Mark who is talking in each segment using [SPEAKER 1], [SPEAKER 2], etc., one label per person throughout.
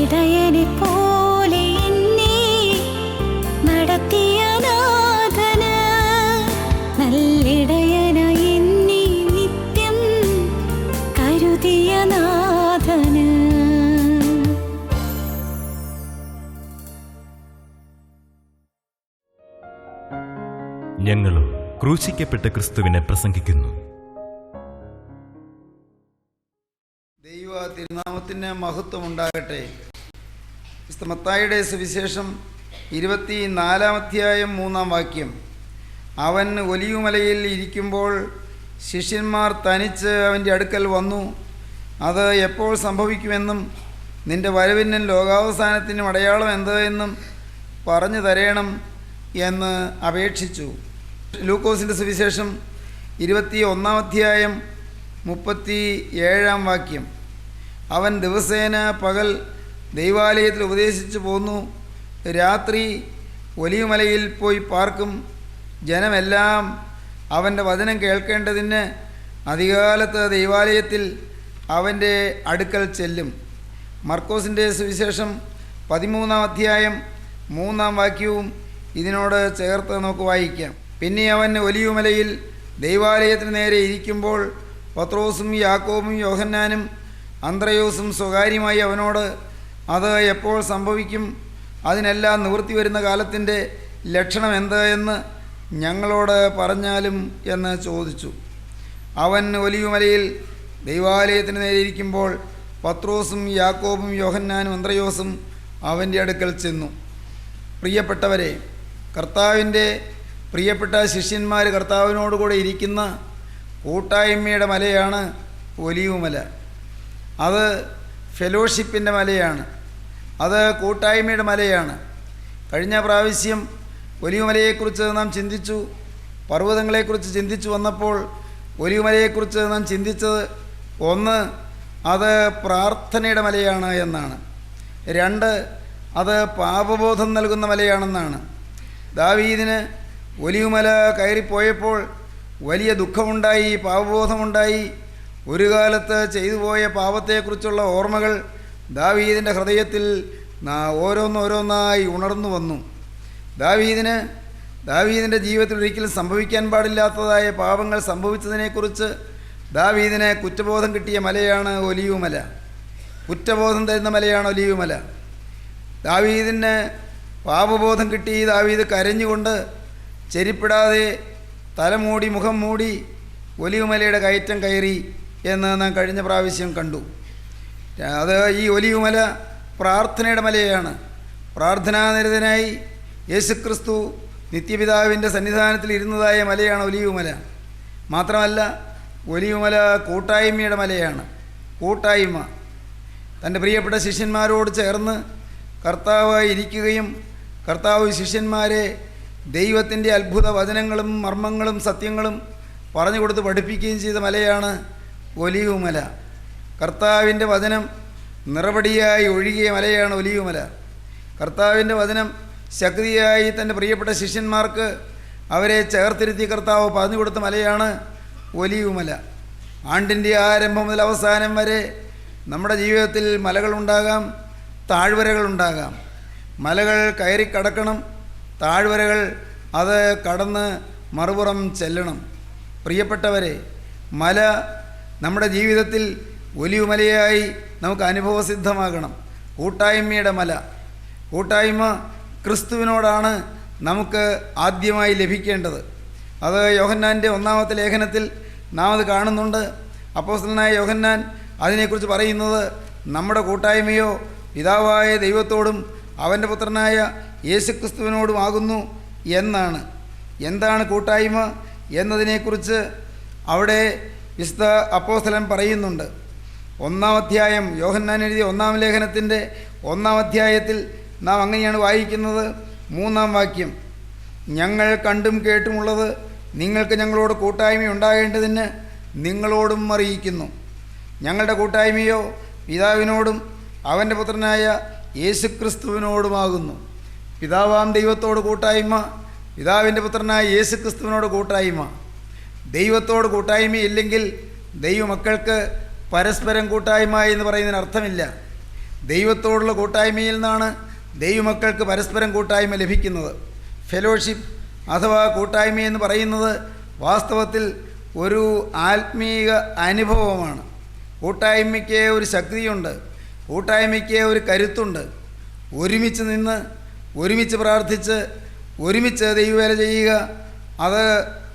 [SPEAKER 1] ഇടയനെ പോലെ എന്നെ നടത്തിയ നാഥന്, നല്ലിടയനായി എന്നെ നിത്യം കരുതിയ നാഥന്.
[SPEAKER 2] ഞങ്ങളും ക്രൂശിക്കപ്പെട്ട ക്രിസ്തുവിനെ പ്രസംഗിക്കുന്നു.
[SPEAKER 3] ദൈവ തിരുനാമത്തിന് മഹത്വം ഉണ്ടാകട്ടെ. മത്തായിയുടെ സുവിശേഷം 24-ാം അധ്യായം 3-ാം വാക്യം. അവൻ ഒലിവുമലയിൽ ഇരിക്കുമ്പോൾ ശിഷ്യന്മാർ തനിച്ച് അവൻ്റെ അടുക്കൽ വന്നു. അത് എപ്പോൾ സംഭവിക്കുമെന്നും നിന്റെ വരവിനും ലോകാവസാനത്തിനും അടയാളം എന്ത് എന്നും പറഞ്ഞു തരേണം എന്ന് അപേക്ഷിച്ചു. ലൂക്കോസിൻ്റെ സുവിശേഷം 21-ാം അധ്യായം 37-ാം വാക്യം. അവൻ ദിവസേന പകൽ ദൈവാലയത്തിൽ ഉപദേശിച്ചു പോന്നു, രാത്രി ഒലിവുമലയിൽ പോയി പാർക്കും. ജനമെല്ലാം അവൻ്റെ വചനം കേൾക്കേണ്ടതിന് അധികാലത്ത് ദൈവാലയത്തിൽ അവൻ്റെ അടുക്കൽ ചെല്ലും. മർക്കോസിൻ്റെ സുവിശേഷം 13-ാം അധ്യായം 3-ാം വാക്യവും ഇതിനോട് ചേർത്ത് നമുക്ക് വായിക്കാം. പിന്നെ അവൻ ഒലിവുമലയിൽ ദൈവാലയത്തിന് നേരെ ഇരിക്കുമ്പോൾ പത്രോസും യാക്കോബും യോഹന്നാനും അന്ത്രയോസും സ്വകാര്യമായി അവനോട് അത് എപ്പോൾ സംഭവിക്കും, അതിനെല്ലാം നിവൃത്തി വരുന്ന കാലത്തിൻ്റെ ലക്ഷണം എന്ത് എന്ന് ഞങ്ങളോട് പറഞ്ഞാലും എന്ന് ചോദിച്ചു. അവൻ ഒലിവുമലയിൽ ദൈവാലയത്തിന് നേരെ ഇരിക്കുമ്പോൾ പത്രോസും യാക്കോബും യോഹന്നാനും അന്ത്രയോസും അവൻ്റെ അടുക്കൽ ചെന്നു. പ്രിയപ്പെട്ടവരെ, കർത്താവിൻ്റെ പ്രിയപ്പെട്ട ശിഷ്യന്മാർ കർത്താവിനോടുകൂടെ ഇരിക്കുന്ന കൂട്ടായ്മയുടെ മലയാണ് ഒലിവുമല. അത് ഫെലോഷിപ്പിൻ്റെ മലയാണ്, അത് കൂട്ടായ്മയുടെ മലയാണ്. കഴിഞ്ഞ പ്രാവശ്യം ഒലിവുമലയെക്കുറിച്ച് നാം ചിന്തിച്ചു, പർവ്വതങ്ങളെക്കുറിച്ച് ചിന്തിച്ചു വന്നപ്പോൾ ഒലിവുമലയെക്കുറിച്ച് നാം ചിന്തിച്ചത് ഒന്ന്, അത് പ്രാർത്ഥനയുടെ മലയാണ് എന്നാണ്. രണ്ട്, അത് പാപബോധം നൽകുന്ന മലയാണെന്നാണ്. ദാവീദിന് ഒലിവുമല കയറിപ്പോയപ്പോൾ വലിയ ദുഃഖമുണ്ടായി, പാപബോധമുണ്ടായി. ഒരു കാലത്ത് ചെയ്തു പോയ പാപത്തെക്കുറിച്ചുള്ള ഓർമ്മകൾ ദാവീദിൻ്റെ ഹൃദയത്തിൽ ഓരോന്നോരോന്നായി ഉണർന്നു വന്നു. ദാവീദിൻ്റെ ജീവിതത്തിൽ ഒരിക്കലും സംഭവിക്കാൻ പാടില്ലാത്തതായ പാപങ്ങൾ സംഭവിച്ചതിനെക്കുറിച്ച് ദാവീദിന് കുറ്റബോധം കിട്ടിയ മലയാണ് ഒലിവുമല. കുറ്റബോധം തരുന്ന മലയാണ് ഒലിവുമല. ദാവീദിന് പാപബോധം കിട്ടി. ദാവീദ് കരഞ്ഞുകൊണ്ട് ചെരിപ്പിടാതെ തലമൂടി മുഖം മൂടി ഒലിവുമലയുടെ കയറ്റം കയറി എന്ന് നാം കഴിഞ്ഞ പ്രാവശ്യം കണ്ടു. അത് ഈ ഒലിവുമല പ്രാർത്ഥനയുടെ മലയാണ്. പ്രാർത്ഥനാനിരതനായി യേശുക്രിസ്തു നിത്യപിതാവിൻ്റെ സന്നിധാനത്തിൽ ഇരുന്നതായ മലയാണ് ഒലിവുമല. മാത്രമല്ല, ഒലിവുമല കൂട്ടായ്മയുടെ മലയാണ്. കൂട്ടായ്മ തൻ്റെ പ്രിയപ്പെട്ട ശിഷ്യന്മാരോട് ചേർന്ന് കർത്താവ് ഇരിക്കുകയും കർത്താവ് ശിഷ്യന്മാരെ ദൈവത്തിൻ്റെ അത്ഭുത വചനങ്ങളും മർമ്മങ്ങളും സത്യങ്ങളും പറഞ്ഞു കൊടുത്ത് പഠിപ്പിക്കുകയും ചെയ്ത മലയാണ് ഒലിവുമല. കർത്താവിൻ്റെ വചനം നിറപടിയായി ഒഴുകിയ മലയാണ് ഒലിവുമല. കർത്താവിൻ്റെ വചനം ശക്തിയായി തൻ്റെ പ്രിയപ്പെട്ട ശിഷ്യന്മാർക്ക് അവരെ ചേർത്തിരുത്തി കർത്താവ് പറഞ്ഞു കൊടുത്ത മലയാണ് ഒലിവുമല. ആണ്ടിൻ്റെ ആരംഭം മുതൽ അവസാനം വരെ നമ്മുടെ ജീവിതത്തിൽ മലകളുണ്ടാകാം, താഴ്വരകളുണ്ടാകാം. മലകൾ കയറി കടക്കണം, താഴ്വരകൾ അത് കടന്ന് മറുപുറം ചെല്ലണം. പ്രിയപ്പെട്ടവരെ, മല നമ്മുടെ ജീവിതത്തിൽ ഒലിവുമലയായി നമുക്ക് അനുഭവസിദ്ധമാകണം. കൂട്ടായ്മയുടെ മല, കൂട്ടായ്മ ക്രിസ്തുവിനോടാണ് നമുക്ക് ആദ്യമായി ലഭിക്കേണ്ടത്. അത് യോഹന്നാൻ്റെ 1-ാമത്തെ ലേഖനത്തിൽ നാം അത് കാണുന്നുണ്ട്. അപ്പോസ്തലനായ യോഹന്നാൻ അതിനെക്കുറിച്ച് പറയുന്നത് നമ്മുടെ കൂട്ടായ്മയോ പിതാവായ ദൈവത്തോടും അവൻ്റെ പുത്രനായ യേശുക്രിസ്തുവിനോടുമാകുന്നു എന്നാണ്. എന്താണ് കൂട്ടായ്മ എന്നതിനെക്കുറിച്ച് അവിടെ വിശുദ്ധ അപ്പോസ്തലൻ പറയുന്നുണ്ട്. 1-ാം അധ്യായം, യോഹന്നാൻ എഴുതിയ 1-ാം ലേഖനത്തിൻ്റെ 1-ാം അധ്യായത്തിൽ നാം അങ്ങനെയാണ് വായിക്കുന്നത്. 3-ാം വാക്യം. ഞങ്ങൾ കണ്ടും കേട്ടുമുള്ളത് നിങ്ങൾക്ക് ഞങ്ങളോട് കൂട്ടായ്മ ഉണ്ടാകേണ്ടതിന് നിങ്ങളോടും അറിയിക്കുന്നു. ഞങ്ങളുടെ കൂട്ടായ്മയോ പിതാവിനോടും അവൻ്റെ പുത്രനായ യേശുക്രിസ്തുവിനോടുമാകുന്നു. പിതാവാം ദൈവത്തോട് കൂട്ടായ്മ, പിതാവിൻ്റെ പുത്രനായ യേശുക്രിസ്തുവിനോട് കൂട്ടായ്മ. ദൈവത്തോട് കൂട്ടായ്മയില്ലെങ്കിൽ ദൈവമക്കൾക്ക് പരസ്പരം കൂട്ടായ്മ എന്ന് പറയുന്നതിന് അർത്ഥമില്ല. ദൈവത്തോടുള്ള കൂട്ടായ്മയിൽ നിന്നാണ് ദൈവമക്കൾക്ക് പരസ്പരം കൂട്ടായ്മ ലഭിക്കുന്നത്. ഫെലോഷിപ്പ് അഥവാ കൂട്ടായ്മ എന്ന് പറയുന്നത് വാസ്തവത്തിൽ ഒരു ആത്മീക അനുഭവമാണ്. കൂട്ടായ്മയ്ക്ക് ഒരു ശക്തിയുണ്ട്, കൂട്ടായ്മയ്ക്ക് ഒരു കരുത്തുണ്ട്. ഒരുമിച്ച് നിന്ന്, ഒരുമിച്ച് പ്രാർത്ഥിച്ച്, ഒരുമിച്ച് ദൈവവേല ചെയ്യുക, അത്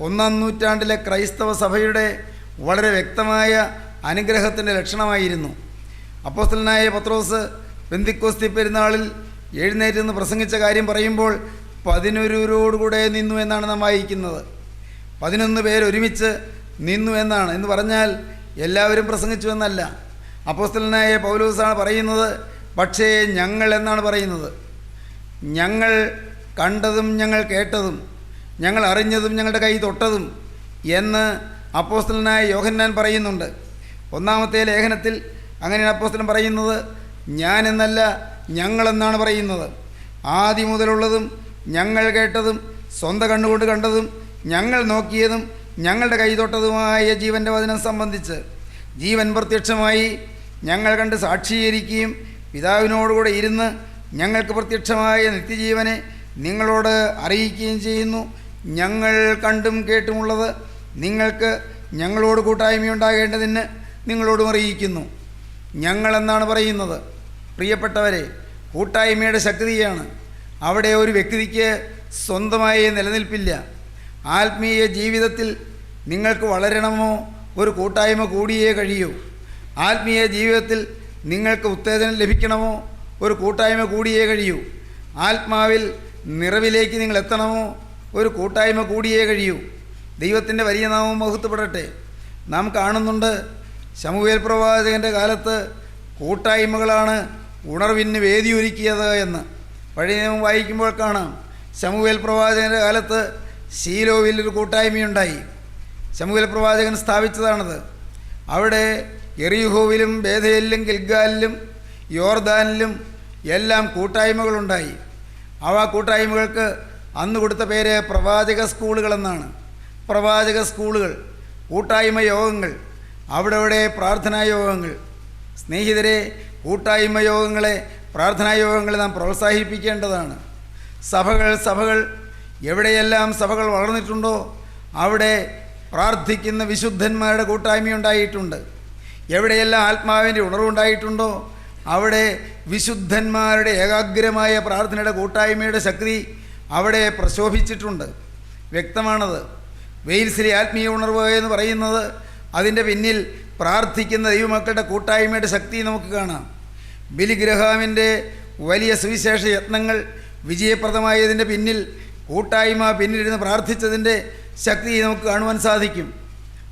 [SPEAKER 3] 1-ാം നൂറ്റാണ്ടിലെ ക്രൈസ്തവ സഭയുടെ വളരെ വ്യക്തമായ അനുഗ്രഹത്തിൻ്റെ ലക്ഷണമായിരുന്നു. അപ്പോസ്തലനായ പത്രോസ് പെന്തിക്കോസ്തി പെരുന്നാളിൽ എഴുന്നേറ്റ് നിന്ന് പ്രസംഗിച്ച കാര്യം പറയുമ്പോൾ 11 നിന്നു എന്നാണ് നാം വായിക്കുന്നത്. 11 പേർ ഒരുമിച്ച് നിന്നു എന്നാണ്. എന്ന് പറഞ്ഞാൽ എല്ലാവരും പ്രസംഗിച്ചു എന്നല്ല. അപ്പോസ്തലനായ പൗലോസാണ് പറയുന്നത്, പക്ഷേ ഞങ്ങൾ എന്നാണ് പറയുന്നത്. ഞങ്ങൾ കണ്ടതും ഞങ്ങൾ കേട്ടതും ഞങ്ങൾ അറിഞ്ഞതും ഞങ്ങളുടെ കൈ തൊട്ടതും എന്ന് അപ്പോസ്തലനായ യോഹന്നാൻ പറയുന്നുണ്ട്. 1-ാമത്തെ ലേഖനത്തിൽ അങ്ങനെയാണ് അപ്പോസ്തലൻ പറയുന്നത്. ഞാൻ എന്നല്ല, ഞങ്ങളെന്നാണ് പറയുന്നത്. ആദ്യം മുതലുള്ളതും ഞങ്ങൾ കേട്ടതും സ്വന്തം കണ്ണുകൊണ്ട് കണ്ടതും ഞങ്ങൾ നോക്കിയതും ഞങ്ങളുടെ കൈ തൊട്ടതുമായ ജീവൻ്റെ വചനം സംബന്ധിച്ച് ജീവൻ പ്രത്യക്ഷമായി ഞങ്ങൾ കണ്ട് സാക്ഷീകരിക്കുകയും പിതാവിനോടുകൂടെ ഇരുന്ന് ഞങ്ങൾക്ക് പ്രത്യക്ഷമായ നിത്യജീവനെ നിങ്ങളോട് അറിയിക്കുകയും ചെയ്യുന്നു. ഞങ്ങൾ കണ്ടും കേട്ടുമുള്ളത് നിങ്ങൾക്ക് ഞങ്ങളോട് കൂട്ടായ്മയുണ്ടാകേണ്ടതിന് നിങ്ങളോടും അറിയിക്കുന്നു. ഞങ്ങളെന്നാണ് പറയുന്നത്. പ്രിയപ്പെട്ടവരെ, കൂട്ടായ്മയുടെ ശക്തിയാണ്. അവിടെ ഒരു വ്യക്തിക്ക് സ്വന്തമായി നിലനിൽപ്പില്ല. ആത്മീയ ജീവിതത്തിൽ നിങ്ങൾക്ക് വളരണമോ ഒരു കൂട്ടായ്മ കൂടിയേ കഴിയൂ. ആത്മീയ ജീവിതത്തിൽ നിങ്ങൾക്ക് ഉത്തേജനം ലഭിക്കണമോ ഒരു കൂട്ടായ്മ കൂടിയേ കഴിയൂ. ആത്മാവിൽ നിറവിലേക്ക് നിങ്ങൾ എത്തണമോ ഒരു കൂട്ടായ്മ കൂടിയേ കഴിയൂ. ദൈവത്തിൻ്റെ വലിയ നാമം മഹത്വപ്പെടട്ടെ. നാം കാണുന്നുണ്ട്, ശമൂവേൽ പ്രവാചകൻ്റെ കാലത്ത് കൂട്ടായ്മകളാണ് ഉണർവിന് വേദിയൊരുക്കിയത് എന്ന്. പഴയ നിയമം വായിക്കുമ്പോൾ കാണാം, ശമൂവേൽ പ്രവാചകൻ്റെ കാലത്ത് ശീലോവിൽ ഒരു കൂട്ടായ്മയുണ്ടായി. ശമൂവേൽ പ്രവാചകൻ സ്ഥാപിച്ചതാണത്. അവിടെ യെറിഹോവിലും ബേഥേലിലും ഗിൽഗാലിലും യോർദാനിലും എല്ലാം കൂട്ടായ്മകളുണ്ടായി. ആ കൂട്ടായ്മകൾക്ക് അന്ന് കൊടുത്ത പേര് പ്രവാചക സ്കൂളുകളെന്നാണ്. പ്രവാചക സ്കൂളുകൾ, കൂട്ടായ്മ യോഗങ്ങൾ, അവിടെ പ്രാർത്ഥനാ യോഗങ്ങൾ. സ്നേഹിതരെ, കൂട്ടായ്മ യോഗങ്ങളെ, പ്രാർത്ഥനാ യോഗങ്ങളെ നാം പ്രോത്സാഹിപ്പിക്കേണ്ടതാണ്. സഭകൾ എവിടെയെല്ലാം സഭകൾ വളർന്നിട്ടുണ്ടോ അവിടെ പ്രാർത്ഥിക്കുന്ന വിശുദ്ധന്മാരുടെ കൂട്ടായ്മയുണ്ടായിട്ടുണ്ട്. എവിടെയെല്ലാം ആത്മാവിൻ്റെ ഉണർവുണ്ടായിട്ടുണ്ടോ അവിടെ വിശുദ്ധന്മാരുടെ ഏകാഗ്രമായ പ്രാർത്ഥനയുടെ കൂട്ടായ്മയുടെ ശക്തി അവിടെ പ്രശോഭിച്ചിട്ടുണ്ട്. വ്യക്തമാണത്. വെയിൽസിലെ ആത്മീയ ഉണർവ് എന്ന് പറയുന്നത് അതിൻ്റെ പിന്നിൽ പ്രാർത്ഥിക്കുന്ന ദൈവമക്കളുടെ കൂട്ടായ്മയുടെ ശക്തി നമുക്ക് കാണാം. ബിലി ഗ്രഹാമിൻ്റെ വലിയ സുവിശേഷ യത്നങ്ങൾ വിജയപ്രദമായതിൻ്റെ പിന്നിൽ കൂട്ടായ്മ പിന്നിലിരുന്ന് പ്രാർത്ഥിച്ചതിൻ്റെ ശക്തി നമുക്ക് കാണുവാൻ സാധിക്കും.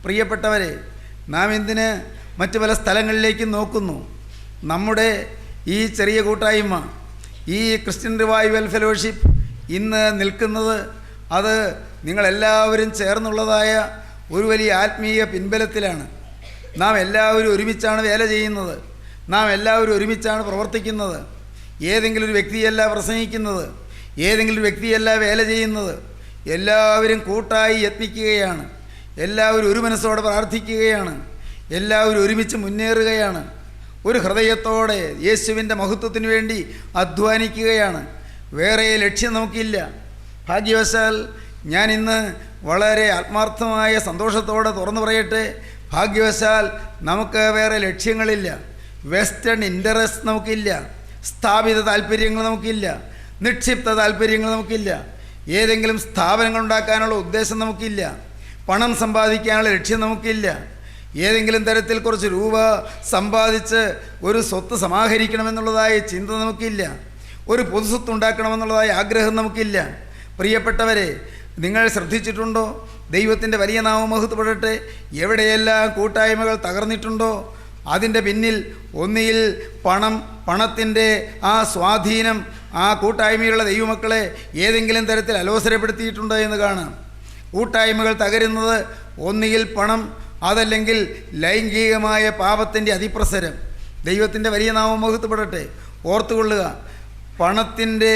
[SPEAKER 3] പ്രിയപ്പെട്ടവരെ, നാം എന്തിന് മറ്റു പല സ്ഥലങ്ങളിലേക്കും നോക്കുന്നു? നമ്മുടെ ഈ ചെറിയ കൂട്ടായ്മ, ഈ ക്രിസ്ത്യൻ റിവൈവൽ ഫെലോഷിപ്പ് ഇന്ന് നിൽക്കുന്നത് അത് നിങ്ങളെല്ലാവരും ചേർന്നുള്ളതായ ഒരു വലിയ ആത്മീയ പിൻബലത്തിലാണ്. നാം എല്ലാവരും ഒരുമിച്ചാണ് വേല ചെയ്യുന്നത്. നാം എല്ലാവരും ഒരുമിച്ചാണ് പ്രവർത്തിക്കുന്നത്. ഏതെങ്കിലും ഒരു വ്യക്തിയല്ല പ്രസംഗിക്കുന്നത്, ഏതെങ്കിലും ഒരു വ്യക്തിയല്ല വേല ചെയ്യുന്നത്. എല്ലാവരും കൂട്ടായി യത്നിക്കുകയാണ്. എല്ലാവരും ഒരു മനസ്സോടെ പ്രാർത്ഥിക്കുകയാണ്. എല്ലാവരും ഒരുമിച്ച് മുന്നേറുകയാണ്. ഒരു ഹൃദയത്തോടെ യേശുവിൻ്റെ മഹത്വത്തിന് വേണ്ടി അധ്വാനിക്കുകയാണ്. വേറെ ലക്ഷ്യം നമുക്കില്ല. ഭാഗ്യവശാൽ ഞാൻ ഇന്ന് വളരെ ആത്മാർത്ഥമായ സന്തോഷത്തോടെ തുറന്നു പറയട്ടെ, ഭാഗ്യവശാൽ നമുക്ക് വേറെ ലക്ഷ്യങ്ങളില്ല. വെസ്റ്റേൺ ഇൻട്രസ്റ്റ് നമുക്കില്ല. സ്ഥാപിത താല്പര്യങ്ങൾ നമുക്കില്ല. നിക്ഷിപ്ത താല്പര്യങ്ങൾ നമുക്കില്ല. ഏതെങ്കിലും സ്ഥാപനങ്ങൾ ഉണ്ടാക്കാനുള്ള ഉദ്ദേശം നമുക്കില്ല. പണം സമ്പാദിക്കാനുള്ള ലക്ഷ്യം നമുക്കില്ല. ഏതെങ്കിലും തരത്തിൽ കുറച്ച് രൂപ സമ്പാദിച്ച് ഒരു സ്വത്ത് സമാഹരിക്കണമെന്നുള്ളതായ ചിന്ത നമുക്കില്ല. ഒരു പൊതുസ്വത്ത് ഉണ്ടാക്കണമെന്നുള്ളതായ ആഗ്രഹം നമുക്കില്ല. പ്രിയപ്പെട്ടവരെ, നിങ്ങൾ ശ്രദ്ധിച്ചിട്ടുണ്ടോ? ദൈവത്തിൻ്റെ വലിയ നാമം മഹത്വപ്പെടട്ടെ. എവിടെയെല്ലാം കൂട്ടായ്മകൾ തകർന്നിട്ടുണ്ടോ അതിൻ്റെ പിന്നിൽ ഒന്നിയിൽ പണത്തിൻ്റെ ആ സ്വാധീനം ആ കൂട്ടായ്മയുള്ള ദൈവമക്കളെ ഏതെങ്കിലും തരത്തിൽ അലോസരപ്പെടുത്തിയിട്ടുണ്ടോ എന്ന് കാണാം. കൂട്ടായ്മകൾ തകരുന്നത് ഒന്നുകിൽ പണം, അതല്ലെങ്കിൽ ലൈംഗികമായ പാപത്തിൻ്റെ അതിപ്രസരം. ദൈവത്തിൻ്റെ വലിയ നാമം മഹത്വപ്പെടട്ടെ. ഓർത്തുകൊള്ളുക, പണത്തിൻ്റെ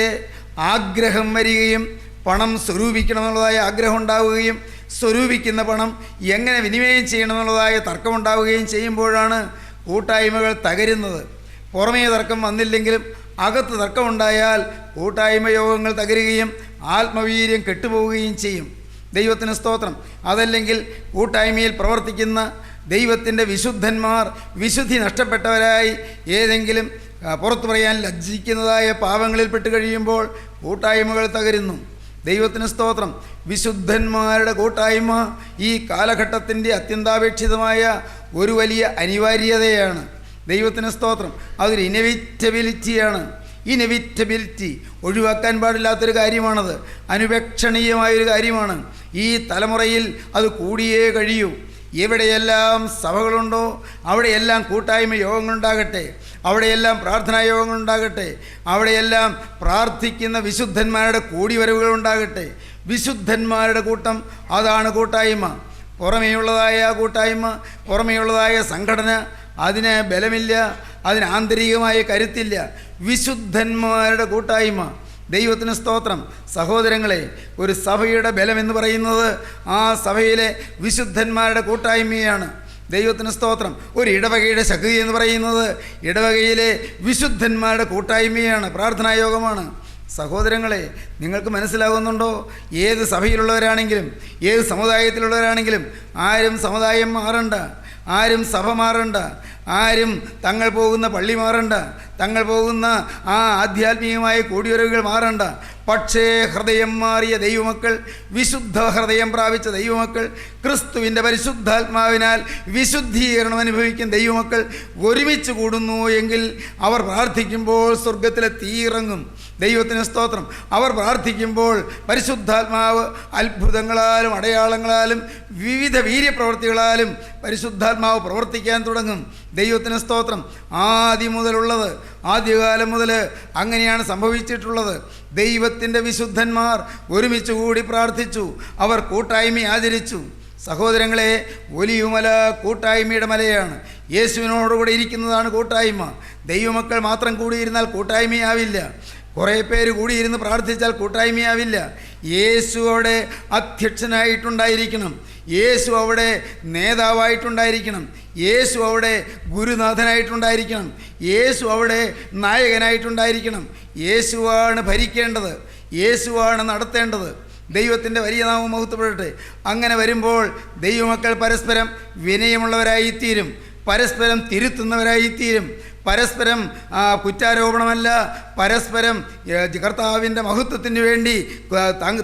[SPEAKER 3] ആഗ്രഹം വരികയും പണം സ്വരൂപിക്കണമെന്നുള്ളതായ ആഗ്രഹം ഉണ്ടാവുകയും സ്വരൂപിക്കുന്ന പണം എങ്ങനെ വിനിമയം ചെയ്യണമെന്നുള്ളതായ തർക്കമുണ്ടാവുകയും ചെയ്യുമ്പോഴാണ് കൂട്ടായ്മകൾ തകരുന്നത്. പുറമേ തർക്കം വന്നില്ലെങ്കിലും അകത്ത് തർക്കമുണ്ടായാൽ കൂട്ടായ്മ യോഗങ്ങൾ തകരുകയും ആത്മവീര്യം കെട്ടുപോവുകയും ചെയ്യും. ദൈവത്തിന് സ്തോത്രം. അതല്ലെങ്കിൽ കൂട്ടായ്മയിൽ പ്രവർത്തിക്കുന്ന ദൈവത്തിൻ്റെ വിശുദ്ധന്മാർ വിശുദ്ധി നഷ്ടപ്പെട്ടവരായി ഏതെങ്കിലും പുറത്തു പറയാൻ ലജ്ജിക്കുന്നതായ പാപങ്ങളിൽ പെട്ട് കഴിയുമ്പോൾ കൂട്ടായ്മകൾ തകരുന്നു. ദൈവത്തിന് സ്തോത്രം. വിശുദ്ധന്മാരുടെ കൂട്ടായ്മ ഈ കാലഘട്ടത്തിൻ്റെ അത്യന്താപേക്ഷിതമായ ഒരു വലിയ അനിവാര്യതയാണ്. ദൈവത്തിന് സ്തോത്രം. അതൊരു ഇനെവിറ്റബിലിറ്റിയാണ്. ഇനെവിറ്റബിലിറ്റി ഒഴിവാക്കാൻ പാടില്ലാത്തൊരു കാര്യമാണത്. അനുപേക്ഷണീയമായൊരു കാര്യമാണ്. ഈ തലമുറയിൽ അത് കൂടിയേ കഴിയൂ. എവിടെയെല്ലാം സഭകളുണ്ടോ അവിടെയെല്ലാം കൂട്ടായ്മ യോഗങ്ങളുണ്ടാകട്ടെ, അവിടെയെല്ലാം പ്രാർത്ഥനാ യോഗങ്ങളുണ്ടാകട്ടെ, അവിടെയെല്ലാം പ്രാർത്ഥിക്കുന്ന വിശുദ്ധന്മാരുടെ കൂടിവരവുകളുണ്ടാകട്ടെ. വിശുദ്ധന്മാരുടെ കൂട്ടം, അതാണ് കൂട്ടായ്മ. പുറമേയുള്ളതായ കൂട്ടായ്മ, പുറമേയുള്ളതായ സംഘടന, അതിന് ബലമില്ല, അതിന് ആന്തരികമായ കരുത്തില്ല. വിശുദ്ധന്മാരുടെ കൂട്ടായ്മ. ദൈവത്തിന് സ്തോത്രം. സഹോദരങ്ങളെ, ഒരു സഭയുടെ ബലമെന്ന് പറയുന്നത് ആ സഭയിലെ വിശുദ്ധന്മാരുടെ കൂട്ടായ്മയാണ്. ദൈവത്തിന് സ്തോത്രം. ഒരു ഇടവകയുടെ ശക്തി എന്ന് പറയുന്നത് ഇടവകയിലെ വിശുദ്ധന്മാരുടെ കൂട്ടായ്മയാണ്, പ്രാർത്ഥനാ യോഗമാണ്. സഹോദരങ്ങളെ, നിങ്ങൾക്ക് മനസ്സിലാകുന്നുണ്ടോ? ഏത് സഭയിലുള്ളവരാണെങ്കിലും ഏത് സമുദായത്തിലുള്ളവരാണെങ്കിലും ആരും സമുദായം മാറണ്ട, ആരും സഭ മാറണ്ട, ആരും തങ്ങൾ പോകുന്ന പള്ളി മാറണ്ട, തങ്ങൾ പോകുന്ന ആ ആധ്യാത്മികമായ കൂടിവരവുകൾ മാറണ്ട. പക്ഷേ ഹൃദയം മാറിയ ദൈവമക്കൾ, വിശുദ്ധ ഹൃദയം പ്രാപിച്ച ദൈവമക്കൾ, ക്രിസ്തുവിൻ്റെ പരിശുദ്ധാത്മാവിനാൽ വിശുദ്ധീകരണം അനുഭവിക്കുന്ന ദൈവമക്കൾ ഒരുമിച്ച് കൂടുന്നു എങ്കിൽ അവർ പ്രാർത്ഥിക്കുമ്പോൾ സ്വർഗത്തിലെ തീയിറങ്ങും. ദൈവത്തിന് സ്തോത്രം. അവർ പ്രാർത്ഥിക്കുമ്പോൾ പരിശുദ്ധാത്മാവ് അത്ഭുതങ്ങളാലും അടയാളങ്ങളാലും വിവിധ വീര്യപ്രവൃത്തികളാലും പരിശുദ്ധാത്മാവ് പ്രവർത്തിക്കാൻ തുടങ്ങും. ദൈവത്തിന് സ്തോത്രം. ആദ്യം മുതലുള്ളത്, ആദ്യകാലം മുതൽ അങ്ങനെയാണ് സംഭവിച്ചിട്ടുള്ളത്. ദൈവത്തിൻ്റെ വിശുദ്ധന്മാർ ഒരുമിച്ച് കൂടി പ്രാർത്ഥിച്ചു, അവർ കൂട്ടായ്മ ആചരിച്ചു. സഹോദരങ്ങളെ, ഒലിവുമല കൂട്ടായ്മയുടെ മലയാണ്. യേശുവിനോടുകൂടെ ഇരിക്കുന്നതാണ് കൂട്ടായ്മ. ദൈവമക്കൾ മാത്രം കൂടിയിരുന്നാൽ കൂട്ടായ്മയാവില്ല. കുറേ പേര് കൂടിയിരുന്ന് പ്രാർത്ഥിച്ചാൽ കൂട്ടായ്മയാവില്ല. യേശു അവിടെ അധ്യക്ഷനായിട്ടുണ്ടായിരിക്കണം, യേശു അവിടെ നേതാവായിട്ടുണ്ടായിരിക്കണം, യേശു അവിടെ ഗുരുനാഥനായിട്ടുണ്ടായിരിക്കണം, യേശു അവിടെ നായകനായിട്ടുണ്ടായിരിക്കണം. യേശുവാണ് ഭരിക്കേണ്ടത്, യേശുവാണ് നടത്തേണ്ടത്. ദൈവത്തിൻ്റെ വലിയ നാമം മഹത്വപ്പെടട്ടെ. അങ്ങനെ വരുമ്പോൾ ദൈവമക്കൾ പരസ്പരം വിനയമുള്ളവരായിത്തീരും, പരസ്പരം തിരുത്തുന്നവരായിത്തീരും, പരസ്പരം കുറ്റാരോപണമല്ല, പരസ്പരം കർത്താവിൻ്റെ മഹത്വത്തിന് വേണ്ടി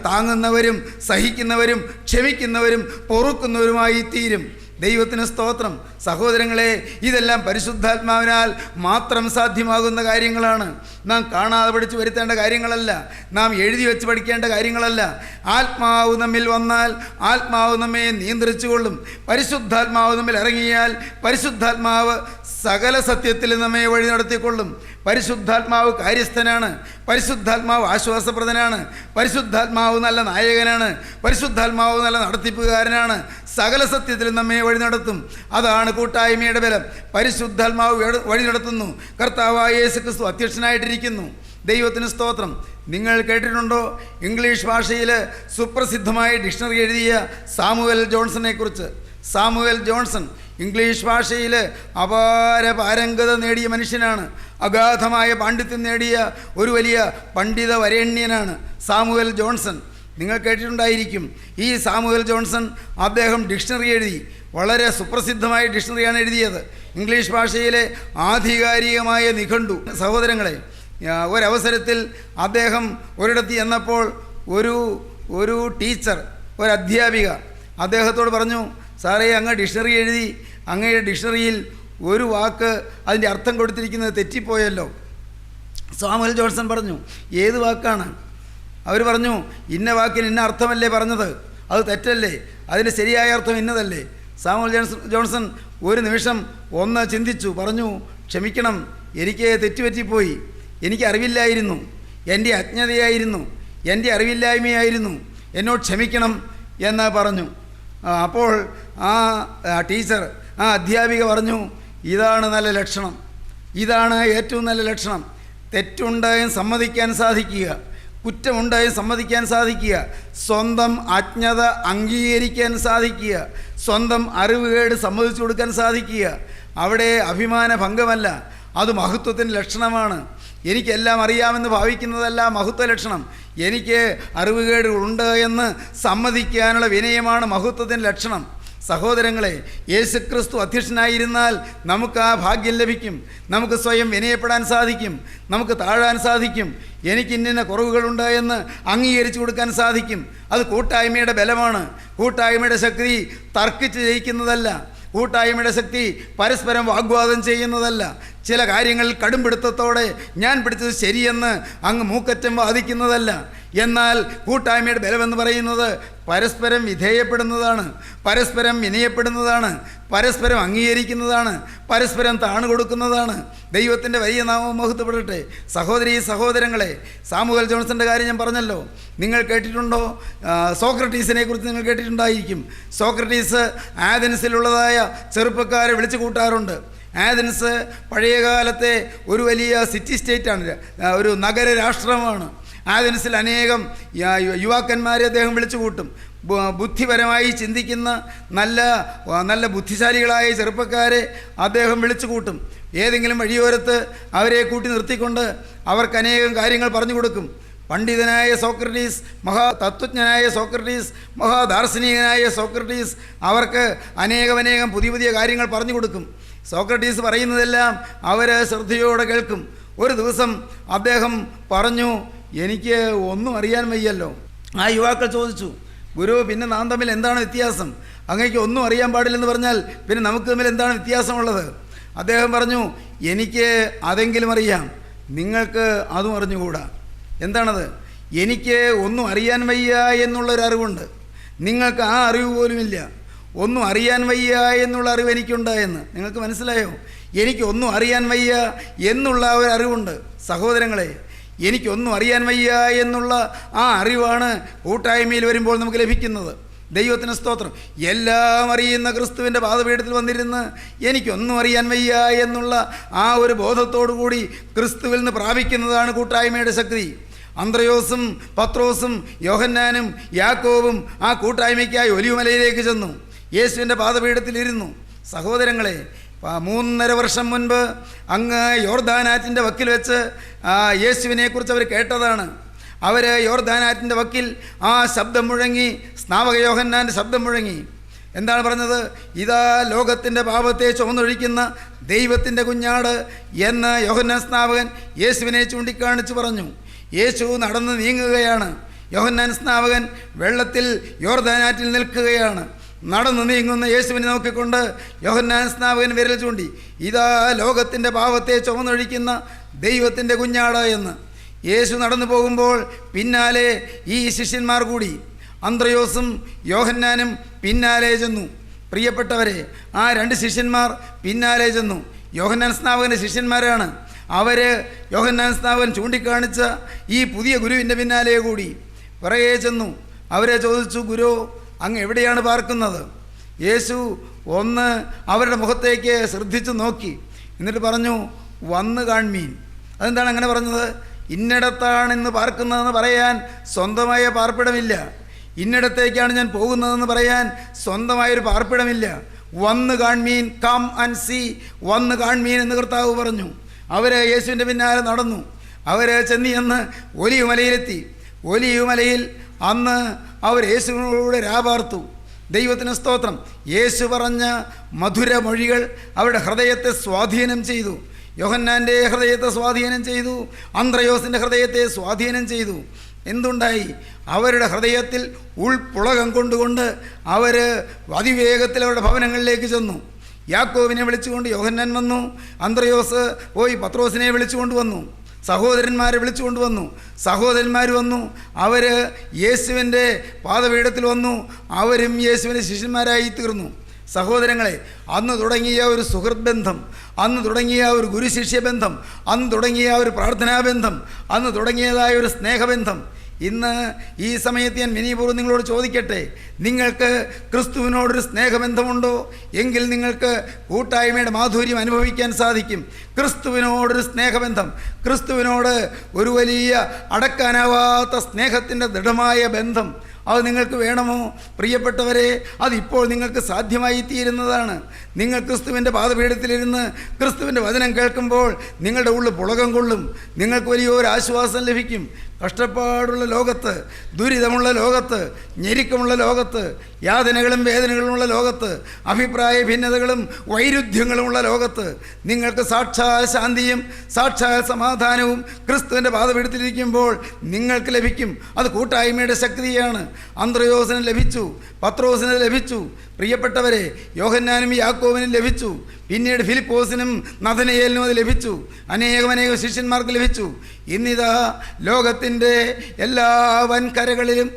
[SPEAKER 3] താങ്ങുന്നവരും സഹിക്കുന്നവരും ക്ഷമിക്കുന്നവരും പൊറുക്കുന്നവരുമായി തീരും. ദൈവത്തിന് സ്തോത്രം. സഹോദരങ്ങളെ, ഇതെല്ലാം പരിശുദ്ധാത്മാവിനാൽ മാത്രം സാധ്യമാകുന്ന കാര്യങ്ങളാണ്. നാം കാണാതെ പഠിച്ചു വരുത്തേണ്ട കാര്യങ്ങളല്ല, നാം എഴുതി വെച്ച് പഠിക്കേണ്ട കാര്യങ്ങളല്ല. ആത്മാവ് നമ്മിൽ വന്നാൽ ആത്മാവ് നമ്മെ നിയന്ത്രിച്ചുകൊള്ളും. പരിശുദ്ധാത്മാവ് നമ്മിൽ ഇറങ്ങിയാൽ പരിശുദ്ധാത്മാവ് സകല സത്യത്തിൽ നമ്മെ വഴി നടത്തിക്കൊള്ളും. പരിശുദ്ധാത്മാവ് കാര്യസ്ഥനാണ്, പരിശുദ്ധാത്മാവ് ആശ്വാസപ്രദനാണ്, പരിശുദ്ധാത്മാവ് നല്ല നായകനാണ്, പരിശുദ്ധാത്മാവ് നല്ല നടത്തിപ്പുകാരനാണ്. സകല സത്യത്തിൽ നമ്മെ വഴി നടത്തും. അതാണ് കൂട്ടായ്മയുടെ ബലം. പരിശുദ്ധാത്മാവ് വഴി നടത്തുന്നു. കർത്താവായ യേശു ക്രിസ്തു അധ്യക്ഷനായിട്ടിരിക്കുന്നു. ദൈവത്തിന് സ്തോത്രം. നിങ്ങൾ കേട്ടിട്ടുണ്ടോ ഇംഗ്ലീഷ് ഭാഷയിൽ സുപ്രസിദ്ധമായ ഡിക്ഷണറി എഴുതിയ സാമുവൽ ജോൺസനെ കുറിച്ച്? സാമുവൽ ജോൺസൺ ഇംഗ്ലീഷ് ഭാഷയിൽ അപാര പാരംഗത നേടിയ മനുഷ്യനാണ്. അഗാധമായ പാണ്ഡിത്യം നേടിയ ഒരു വലിയ പണ്ഡിത വരേണ്യനാണ് സാമുവൽ ജോൺസൺ. നിങ്ങൾ കേട്ടിട്ടുണ്ടായിരിക്കും. ഈ സാമുവൽ ജോൺസൺ അദ്ദേഹം ഡിക്ഷണറി എഴുതി. വളരെ സുപ്രസിദ്ധമായ ഡിക്ഷണറിയാണ് എഴുതിയത്. ഇംഗ്ലീഷ് ഭാഷയിലെ ആധികാരികമായ നിഘണ്ടു. സഹോദരങ്ങളെ, ഒരവസരത്തിൽ അദ്ദേഹം ഒരിടത്ത് ചെന്നപ്പോൾ ഒരു ടീച്ചർ, ഒരു അധ്യാപിക അദ്ദേഹത്തോട് പറഞ്ഞു, സാറേ, അങ്ങ് ഡിക്ഷണറി എഴുതി, അങ്ങയുടെ ഡിക്ഷണറിയിൽ ഒരു വാക്ക് അതിൻ്റെ അർത്ഥം കൊടുത്തിരിക്കുന്നത് തെറ്റിപ്പോയല്ലോ. സാമുവൽ ജോൺസൺ പറഞ്ഞു, ഏത് വാക്കാണ്? അവർ പറഞ്ഞു, ഇന്ന വാക്കിന് ഇന്ന അർത്ഥമല്ലേ പറഞ്ഞത്, അത് തെറ്റല്ലേ, അതിൻ്റെ ശരിയായ അർത്ഥം ഇന്നതല്ലേ. സാമുവൽ ജോൺസൺ ഒരു നിമിഷം ഒന്ന് ചിന്തിച്ചു, പറഞ്ഞു, ക്ഷമിക്കണം, എനിക്ക് തെറ്റുപറ്റിപ്പോയി, എനിക്ക് അറിവില്ലായിരുന്നു, എൻ്റെ അജ്ഞതയായിരുന്നു, എൻ്റെ അറിവില്ലായ്മയായിരുന്നു, എന്നോട് ക്ഷമിക്കണം എന്ന് പറഞ്ഞു. അപ്പോൾ ആ ടീച്ചർ, ആ അധ്യാപിക പറഞ്ഞു, ഇതാണ് നല്ല ലക്ഷണം, ഇതാണ് ഏറ്റവും നല്ല ലക്ഷണം. തെറ്റുണ്ടായും സമ്മതിക്കാൻ സാധിക്കുക, കുറ്റമുണ്ടായും സമ്മതിക്കാൻ സാധിക്കുക, സ്വന്തം അജ്ഞത അംഗീകരിക്കാൻ സാധിക്കുക, സ്വന്തം അറിവുകേട് സമ്മതിച്ചു കൊടുക്കാൻ സാധിക്കുക. അവിടെ അഭിമാന ഭംഗമല്ല, അത് മഹത്വത്തിൻ്റെ ലക്ഷണമാണ്. എനിക്കെല്ലാം അറിയാമെന്ന് ഭാവിക്കുന്നതല്ല മഹത്വ ലക്ഷണം. എനിക്ക് അറിവുകേടുണ്ട് എന്ന് സമ്മതിക്കാനുള്ള വിനയമാണ് മഹത്വത്തിൻ്റെ ലക്ഷണം. സഹോദരങ്ങളെ, യേശുക്രിസ്തു അധ്യക്ഷനായിരുന്നാൽ നമുക്ക് ആ ഭാഗ്യം ലഭിക്കും. നമുക്ക് സ്വയം വിനയപ്പെടാൻ സാധിക്കും, നമുക്ക് താഴാൻ സാധിക്കും, എനിക്ക് ഇന്ന കുറവുകളുണ്ട് എന്ന് അംഗീകരിച്ചു കൊടുക്കാൻ സാധിക്കും. അത് കൂട്ടായ്മയുടെ ബലമാണ്. കൂട്ടായ്മയുടെ ശക്തി തർക്കിച്ച് ജയിക്കുന്നതല്ല. കൂട്ടായ്മയുടെ ശക്തി പരസ്പരം വാഗ്വാദം ചെയ്യുന്നതല്ല. ചില കാര്യങ്ങളിൽ കടുംപിടുത്തത്തോടെ ഞാൻ പിടിച്ചത് ശരിയെന്ന് അങ്ങ് മൂക്കറ്റം വാദിക്കുന്നതല്ല. എന്നാൽ കൂട്ടായ്മയുടെ ബലമെന്ന് പറയുന്നത് പരസ്പരം വിധേയപ്പെടുന്നതാണ്, പരസ്പരം വിനയപ്പെടുന്നതാണ്, പരസ്പരം അംഗീകരിക്കുന്നതാണ്, പരസ്പരം താണുകൊടുക്കുന്നതാണ്. ദൈവത്തിൻ്റെ വലിയ നാമം മഹത്വപ്പെടട്ടെ. സഹോദരീ സഹോദരങ്ങളെ, സാമുവൽ ജോൺസൻ്റെ കാര്യം ഞാൻ പറഞ്ഞല്ലോ. നിങ്ങൾ കേട്ടിട്ടുണ്ടോ? സോക്രട്ടീസിനെ കുറിച്ച് നിങ്ങൾ കേട്ടിട്ടുണ്ടായിരിക്കും. സോക്രട്ടീസ് ആഥൻസിലുള്ളതായ ചെറുപ്പക്കാരെ വിളിച്ചു കൂട്ടാറുണ്ട്. ആഥൻസ് പഴയകാലത്തെ ഒരു വലിയ സിറ്റി സ്റ്റേറ്റാണ്, ഒരു നഗരരാഷ്ട്രമാണ്. ആഥൻസിൽ അനേകം യുവാക്കന്മാരെ അദ്ദേഹം വിളിച്ചു കൂട്ടും. ബുദ്ധിപരമായി ചിന്തിക്കുന്ന നല്ല ബുദ്ധിശാലികളായ ചെറുപ്പക്കാരെ അദ്ദേഹം വിളിച്ചു കൂട്ടും. ഏതെങ്കിലും വഴിയോരത്ത് അവരെ കൂട്ടി നിർത്തിക്കൊണ്ട് അവർക്ക് അനേകം കാര്യങ്ങൾ പറഞ്ഞു കൊടുക്കും. പണ്ഡിതനായ സോക്രട്ടീസ്, മഹാതത്വജ്ഞനായ സോക്രട്ടീസ്, മഹാദാർശനികനായ സോക്രട്ടീസ് അവർക്ക് അനേകം പുതിയ കാര്യങ്ങൾ പറഞ്ഞു കൊടുക്കും. സോക്രട്ടീസ് പറയുന്നതെല്ലാം അവർ ശ്രദ്ധയോടെ കേൾക്കും. ഒരു ദിവസം അദ്ദേഹം പറഞ്ഞു, എനിക്ക് ഒന്നും അറിയാൻ വയ്യല്ലോ. ആ യുവാക്കൾ ചോദിച്ചു, ഗുരു, പിന്നെ നാം തമ്മിൽ എന്താണ് വ്യത്യാസം? അങ്ങേക്ക് ഒന്നും അറിയാൻ പാടില്ലെന്ന് പറഞ്ഞാൽ പിന്നെ നമുക്ക് തമ്മിൽ എന്താണ് വ്യത്യാസമുള്ളത്? അദ്ദേഹം പറഞ്ഞു, എനിക്ക് അതെങ്കിലും അറിയാം, നിങ്ങൾക്ക് അതും അറിഞ്ഞുകൂടാ. എന്താണത്? എനിക്ക് ഒന്നും അറിയാൻ വയ്യ എന്നുള്ളൊരറിവുണ്ട്, നിങ്ങൾക്ക് ആ അറിവ് പോലുമില്ല. ഒന്നും അറിയാൻ വയ്യ എന്നുള്ള അറിവ് എനിക്കുണ്ടായെന്ന് നിങ്ങൾക്ക് മനസ്സിലായോ? എനിക്കൊന്നും അറിയാൻ വയ്യ എന്നുള്ള ഒരു അറിവുണ്ട്. സഹോദരങ്ങളെ, എനിക്കൊന്നും അറിയാൻ വയ്യ എന്നുള്ള ആ അറിവാണ് കൂട്ടായ്മയിൽ വരുമ്പോൾ നമുക്ക് ലഭിക്കുന്നത്. ദൈവത്തിന് സ്തോത്രം. എല്ലാം അറിയുന്ന ക്രിസ്തുവിൻ്റെ പാദപീഠത്തിൽ വന്നിരുന്ന് എനിക്കൊന്നും അറിയാൻ വയ്യ എന്നുള്ള ആ ഒരു ബോധത്തോടു കൂടി ക്രിസ്തുവിൽ നിന്ന് പ്രാപിക്കുന്നതാണ് കൂട്ടായ്മയുടെ ശക്തി. അന്ത്രയോസും പത്രോസും യോഹന്നാനും യാക്കോബും ആ കൂട്ടായ്മയ്ക്കായി ഒലിവുമലയിലേക്ക് ചെന്നു. യേശുവിൻ്റെ പാദപീഠത്തിലിരുന്നു. സഹോദരങ്ങളെ, 3.5 വർഷം മുൻപ് അങ്ങ് യോർദാനാറ്റിൻ്റെ വക്കിൽ വെച്ച് യേശുവിനെക്കുറിച്ച് അവർ കേട്ടതാണ്. അവർ യോർദാനാറ്റിൻ്റെ വക്കിൽ ആ ശബ്ദം മുഴങ്ങി, സ്നാപക യോഹന്നാൻ്റെ ശബ്ദം മുഴങ്ങി. എന്താണ് പറഞ്ഞത്? ഇതാ ലോകത്തിൻ്റെ പാപത്തെ ചുമന്നൊഴിക്കുന്ന ദൈവത്തിൻ്റെ കുഞ്ഞാട് എന്ന് യോഹന്നാൻ സ്നാപകൻ യേശുവിനെ ചൂണ്ടിക്കാണിച്ച് പറഞ്ഞു. യേശു നടന്ന് നീങ്ങുകയാണ്. യോഹന്നാൻ സ്നാപകൻ വെള്ളത്തിൽ യോർദാനാറ്റിൽ നിൽക്കുകയാണ്. നടന്നു നീങ്ങുന്ന യേശുവിനെ നോക്കിക്കൊണ്ട് യോഹന്നാൻ സ്നാപകൻ വിരൽ ചൂണ്ടി, ഇതാ ലോകത്തിൻ്റെ പാപത്തെ ചുമന്നൊഴിക്കുന്ന ദൈവത്തിൻ്റെ കുഞ്ഞാട് എന്ന്. യേശു നടന്നു പോകുമ്പോൾ പിന്നാലെ ഈ ശിഷ്യന്മാർ കൂടി. അന്ത്രയോസും യോഹന്നാനും പിന്നാലെ ചെന്നു. പ്രിയപ്പെട്ടവരെ, ആ 2 ശിഷ്യന്മാർ പിന്നാലെ ചെന്നു. യോഹന്നാൻ സ്നാപകൻ്റെ ശിഷ്യന്മാരാണ്. അവർ യോഹന്നാൻ സ്നാപകൻ ചൂണ്ടിക്കാണിച്ച ഈ പുതിയ ഗുരുവിൻ്റെ പിന്നാലെ കൂടി പിറകെ ചെന്നു. അവരെ ചോദിച്ചു, ഗുരു, അങ്ങ് എവിടെയാണ് പാർക്കുന്നത്? യേശു ഒന്ന് അവരുടെ മുഖത്തേക്ക് ശ്രദ്ധിച്ചു നോക്കി. എന്നിട്ട് പറഞ്ഞു, വന്ന് കാൺമീൻ. അതെന്താണ് അങ്ങനെ പറഞ്ഞത്? ഇന്നിടത്താണ് ഇന്ന് പാർക്കുന്നതെന്ന് പറയാൻ സ്വന്തമായ പാർപ്പിടമില്ല. ഇന്നിടത്തേക്കാണ് ഞാൻ പോകുന്നതെന്ന് പറയാൻ സ്വന്തമായൊരു പാർപ്പിടമില്ല. വന്ന് കാൺമീൻ, കം ആൻഡ് സീ, വന്ന് കാൺമീൻ എന്ന് കർത്താവ് പറഞ്ഞു. അവർ യേശുവിൻ്റെ പിന്നാലെ നടന്നു. അവർ ചെന്ന് ഒലിവുമലയിലെത്തി. ഒലിവുമലയിൽ അന്ന് അവർ യേശുവിനോട് രാപാർത്തു. ദൈവത്തിന് സ്തോത്രം. യേശു പറഞ്ഞ മധുരമൊഴികൾ അവരുടെ ഹൃദയത്തെ സ്വാധീനം ചെയ്തു. യോഹന്നാൻ്റെ ഹൃദയത്തെ സ്വാധീനം ചെയ്തു. അന്ത്രയോസിൻ്റെ ഹൃദയത്തെ സ്വാധീനം ചെയ്തു. എന്തുണ്ടായി? അവരുടെ ഹൃദയത്തിൽ ഉൾപ്പുളകം കൊണ്ടുകൊണ്ട് അവർ അതിവേഗത്തിൽ അവരുടെ ഭവനങ്ങളിലേക്ക് ചെന്നു. യാക്കോബിനെ വിളിച്ചുകൊണ്ട് യോഹന്നാൻ വന്നു. അന്ത്രയോസ് പോയി പത്രോസിനെ വിളിച്ചുകൊണ്ട് വന്നു. സഹോദരന്മാരെ വിളിച്ചുകൊണ്ട് വന്നു. സഹോദരന്മാർ വന്നു. അവർ യേശുവിൻ്റെ പാദപീഠത്തിൽ വന്നു. അവരും യേശുവിൻ്റെ ശിഷ്യന്മാരായി തീർന്നു. സഹോദരങ്ങളെ, അന്ന് തുടങ്ങിയ ഒരു സുഹൃത്ത് ബന്ധം, അന്ന് തുടങ്ങിയ ഒരു ഗുരുശിഷ്യബന്ധം, അന്ന് തുടങ്ങിയ ഒരു പ്രാർത്ഥനാബന്ധം, അന്ന് തുടങ്ങിയതായ ഒരു സ്നേഹബന്ധം ഇന്ന് ഈ സമയത്ത് ഞാൻ വിനയപൂർവ്വം നിങ്ങളോട് ചോദിക്കട്ടെ, നിങ്ങൾക്ക് ക്രിസ്തുവിനോടൊരു സ്നേഹബന്ധമുണ്ടോ? എങ്കിൽ നിങ്ങൾക്ക് കൂട്ടായ്മയുടെ മാധുര്യം അനുഭവിക്കാൻ സാധിക്കും. ക്രിസ്തുവിനോടൊരു സ്നേഹബന്ധം, ക്രിസ്തുവിനോട് ഒരു വലിയ അടക്കാനാവാത്ത സ്നേഹത്തിൻ്റെ ദൃഢമായ ബന്ധം, അത് നിങ്ങൾക്ക് വേണമോ? പ്രിയപ്പെട്ടവരെ, അതിപ്പോൾ നിങ്ങൾക്ക് സാധ്യമായി തീരുന്നതാണ്. നിങ്ങൾ ക്രിസ്തുവിൻ്റെ പാദപീഠത്തിലിരുന്ന് ക്രിസ്തുവിൻ്റെ വചനം കേൾക്കുമ്പോൾ നിങ്ങളുടെ ഉള്ളിൽ പുളകം കൊള്ളും. നിങ്ങൾക്ക് വലിയൊരു ആശ്വാസം ലഭിക്കും. കഷ്ടപ്പാടുള്ള ലോകത്ത്, ദുരിതമുള്ള ലോകത്ത്, ഞെരുക്കമുള്ള ലോകത്ത്, യാതനകളും വേദനകളുമുള്ള ലോകത്ത്, അഭിപ്രായ ഭിന്നതകളും വൈരുദ്ധ്യങ്ങളുമുള്ള ലോകത്ത് നിങ്ങൾക്ക് സാക്ഷാൽ ശാന്തിയും സാക്ഷാൽ സമാധാനവും ക്രിസ്തുവിൻ്റെ പാദപീഠത്തിലിരിക്കുമ്പോൾ നിങ്ങൾക്ക് ലഭിക്കും. അത് കൂട്ടായ്മയുടെ ശക്തിയാണ്. അന്ത്രയോസിന് ലഭിച്ചു, പത്രോസിന് ലഭിച്ചു, പ്രിയപ്പെട്ടവരെ യോഹന്നാനും യാക്കോബിനും ലഭിച്ചു, പിന്നീട് ഫിലിപ്പോസിനും നഥനയേലിനും അത് ലഭിച്ചു, അനേകം ശിഷ്യന്മാർക്ക് ലഭിച്ചു. ഇന്നിതാ ലോകത്തിൻ്റെ എല്ലാ വൻകരകളിലും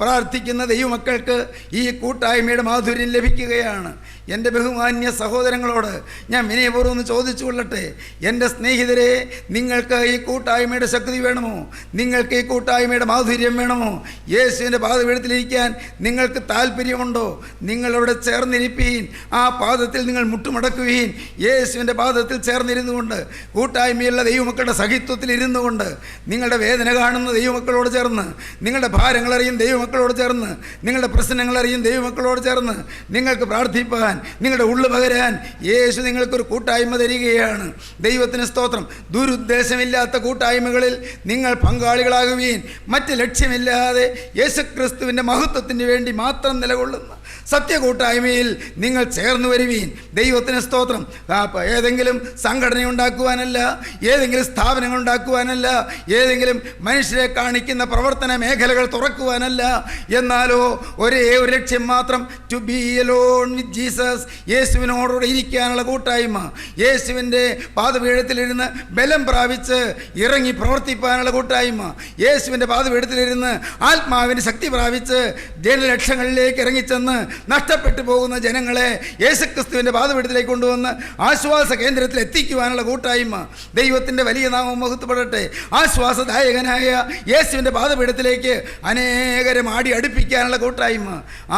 [SPEAKER 3] പ്രാർത്ഥിക്കുന്ന ദൈവമക്കൾക്ക് ഈ കൂട്ടായ്മയുടെ മാധുര്യം ലഭിക്കുകയാണ്. എൻ്റെ ബഹുമാന്യ സഹോദരങ്ങളോട് ഞാൻ വിനയപൂർവ്വം ഒന്ന് ചോദിച്ചു കൊള്ളട്ടെ, എൻ്റെ സ്നേഹിതരെ, നിങ്ങൾക്ക് ഈ കൂട്ടായ്മയുടെ ശക്തി വേണമോ? നിങ്ങൾക്ക് ഈ കൂട്ടായ്മയുടെ മാധുര്യം വേണമോ? യേശുവിൻ്റെ പാദപീഠത്തിലിരിക്കാൻ നിങ്ങൾക്ക് താല്പര്യമുണ്ടോ? നിങ്ങളവിടെ ചേർന്നിരിപ്പീൻ, ആ പാദത്തിൽ നിങ്ങൾ മുട്ടുമടക്കുവീൻ. യേശുവിൻ്റെ പാദത്തിൽ ചേർന്നിരുന്നു കൊണ്ട്, കൂട്ടായ്മയുള്ള ദൈവമക്കളുടെ സഹിത്വത്തിൽ ഇരുന്നു കൊണ്ട്, നിങ്ങളുടെ വേദന കാണുന്ന ദൈവമക്കളോട് ചേർന്ന്, നിങ്ങളുടെ ഭാരങ്ങളറിയും ദൈവമക്കളോട് ചേർന്ന്, നിങ്ങളുടെ പ്രശ്നങ്ങളറിയും ദൈവമക്കളോട് ചേർന്ന് നിങ്ങൾക്ക് പ്രാർത്ഥിപ്പാൻ, നിങ്ങളുടെ ഉള്ളു പകരാൻ യേശു നിങ്ങൾക്കൊരു കൂട്ടായ്മ തരികയാണ്. ദൈവത്തിന് സ്തോത്രം. ദുരുദ്ദേശമില്ലാത്ത കൂട്ടായ്മകളിൽ നിങ്ങൾ പങ്കാളികളാകുവീൻ. മറ്റ് ലക്ഷ്യമില്ലാതെ യേശുക്രിസ്തുവിൻ്റെ മഹത്വത്തിന് വേണ്ടി മാത്രം നിലകൊള്ളുന്ന സത്യകൂട്ടായ്മയിൽ നിങ്ങൾ ചേർന്ന് വരുവീൻ. ദൈവത്തിന് സ്തോത്രം. ഏതെങ്കിലും സംഘടന ഉണ്ടാക്കുവാനല്ല, ഏതെങ്കിലും സ്ഥാപനങ്ങൾ ഉണ്ടാക്കുവാനല്ല, ഏതെങ്കിലും മനുഷ്യരെ കാണിക്കുന്ന പ്രവർത്തന മേഖലകൾ തുറക്കുവാനല്ല, എന്നാലോ ഒരേ ഒരു ലക്ഷ്യം മാത്രം, to be alone with Jesus. യേശുവിനോടുകൂടെ ഇരിക്കാനുള്ള കൂട്ടായ്മ, യേശുവിൻ്റെ പാദപീഠത്തിലിരുന്ന് ബലം പ്രാപിച്ച് ഇറങ്ങി പ്രവർത്തിപ്പാനുള്ള കൂട്ടായ്മ, യേശുവിൻ്റെ പാദപീഠത്തിലിരുന്ന് ആത്മാവിന് ശക്തി പ്രാപിച്ച് ജനലക്ഷങ്ങളിലേക്ക് ഇറങ്ങിച്ചെന്ന് നഷ്ടപ്പെട്ടു പോകുന്ന ജനങ്ങളെ യേശുക്രിസ്തുവിൻ്റെ പാദപീഠത്തിലേക്ക് കൊണ്ടുവന്ന് ആശ്വാസ കേന്ദ്രത്തിൽ എത്തിക്കുവാനുള്ള കൂട്ടായ്മ. ദൈവത്തിൻ്റെ വലിയ നാമം മഹത്വപ്പെടട്ടെ. ആശ്വാസദായകനായ യേശുവിൻ്റെ പാദപീഠത്തിലേക്ക് അനേകരെ മാടി അടുപ്പിക്കാനുള്ള കൂട്ടായ്മ.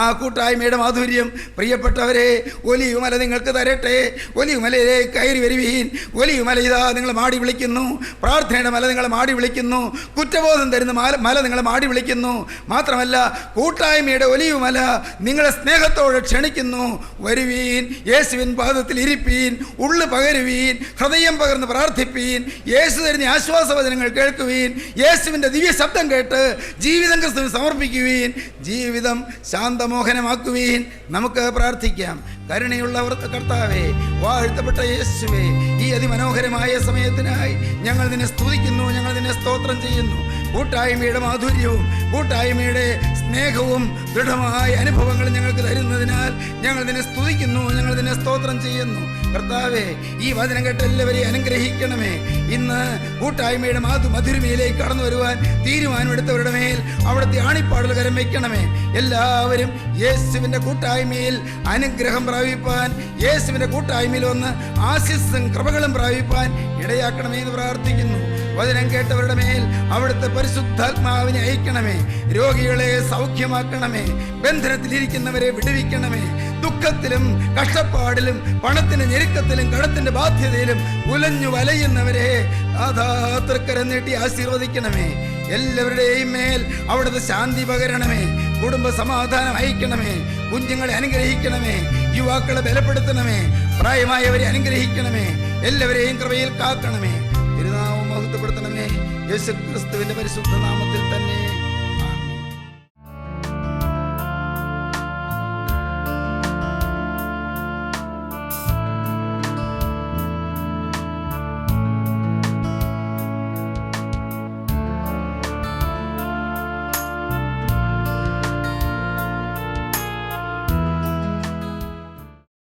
[SPEAKER 3] ആ കൂട്ടായ്മയുടെ മാധുര്യം പ്രിയപ്പെട്ടവരെ ഒലിവുമല നിങ്ങൾക്ക് തരട്ടെ. ഒലിവുമലയിലേക്ക് കയറി വരുവീൻ. ഒലിവുമല ഇതാ നിങ്ങൾ മാടി വിളിക്കുന്നു. പ്രാർത്ഥനയുടെ മല നിങ്ങൾ മാടി വിളിക്കുന്നു. കുറ്റബോധം തരുന്ന മല നിങ്ങൾ മാടി വിളിക്കുന്നു. മാത്രമല്ല കൂട്ടായ്മയുടെ ഒലിവുമല നിങ്ങളെ സ്നേഹത്തോടെ ക്ഷണിക്കുന്നു. വരുവീൻ, യേശുവിൻ പാദത്തിൽ ഇരിപ്പീൻ, ഉള്ളു പകരുവീൻ, ഹൃദയം പകർന്ന് പ്രാർത്ഥിപ്പീൻ, യേശു തരുന്ന ആശ്വാസവചനങ്ങൾ കേൾക്കുവീൻ, യേശുവിൻ്റെ ദിവ്യ ശബ്ദം കേട്ട് ജീവിതം ക്രിസ്തുവിന് സമർപ്പിക്കുവീൻ, ജീവിതം ശാന്തമോഹനമാക്കുവീൻ. നമുക്ക് പ്രാർത്ഥിക്കാം. കരുണയുള്ളവർ കർത്താവേ, വാഴ്ത്തപ്പെട്ട യേശുവേ, ഈ അതിമനോഹരമായ സമയത്തിനായി ഞങ്ങൾ നിന്നെ സ്തുതിക്കുന്നു, ഞങ്ങൾ നിന്നെ സ്തോത്രം ചെയ്യുന്നു. കൂട്ടായ്മയുടെ മാധുര്യവും കൂട്ടായ്മയുടെ സ്നേഹവും ദൃഢമായ അനുഭവങ്ങളും ഞങ്ങൾക്ക് തരുന്നതിനാൽ ഞങ്ങൾ നിന്നെ സ്തുതിക്കുന്നു, ഞങ്ങൾ നിന്നെ സ്തോത്രം ചെയ്യുന്നു. കർത്താവേ, ഈ വചനം കേട്ട് എല്ലാവരെയും അനുഗ്രഹിക്കണമേ. ഇന്ന് കൂട്ടായ്മയുടെ മധുരമയിലേക്ക് കടന്നു വരുവാൻ തീരുമാനമെടുത്തവരുടെ മേൽ അവിടുത്തെ ആണിപ്പാടുകൾ കരം വയ്ക്കണമേ. എല്ലാവരും യേശുവിൻ്റെ കൂട്ടായ്മയിൽ അനുഗ്രഹം പ്രാപിപ്പാൻ, യേശുവിൻ്റെ കൂട്ടായ്മയിൽ വന്ന് ആശിസ്സും കൃപകളും പ്രാപിപ്പാൻ ഇടയാക്കണമേ എന്ന് പ്രാർത്ഥിക്കുന്നു. വചനം കേട്ടവരുടെ മേൽ അവിടുത്തെ പരിശുദ്ധാത്മാവിനെ അയക്കണമേ. രോഗികളെ സൗഖ്യമാക്കണമേ. ബന്ധനത്തിലിരിക്കുന്നവരെ വിടുവിക്കണമേ. ദുഃഖത്തിലും കഷ്ടപ്പാടിലും പണത്തിന്റെ ഞെരുക്കത്തിലും കടത്തിന്റെ ബാധ്യതയിലും ഉലഞ്ഞു വലയുന്നവരെ തൃക്കരം നീട്ടി ആശീർവദിക്കണമേ. എല്ലാവരുടെയും മേൽ അവിടുത്തെ ശാന്തി പകരണമേ. കുടുംബ സമാധാനം അയക്കണമേ. കുഞ്ഞുങ്ങളെ അനുഗ്രഹിക്കണമേ. യുവാക്കളെ ബലപ്പെടുത്തണമേ. പ്രായമായവരെ അനുഗ്രഹിക്കണമേ. എല്ലാവരെയും കൃപയിൽ കാക്കണമേ. തിരുനാമം മഹത്വപ്പെടുത്തണമേ. യേശുക്രിസ്തുവിന്റെ പരിശുദ്ധ നാമത്തിൽ തന്നെ.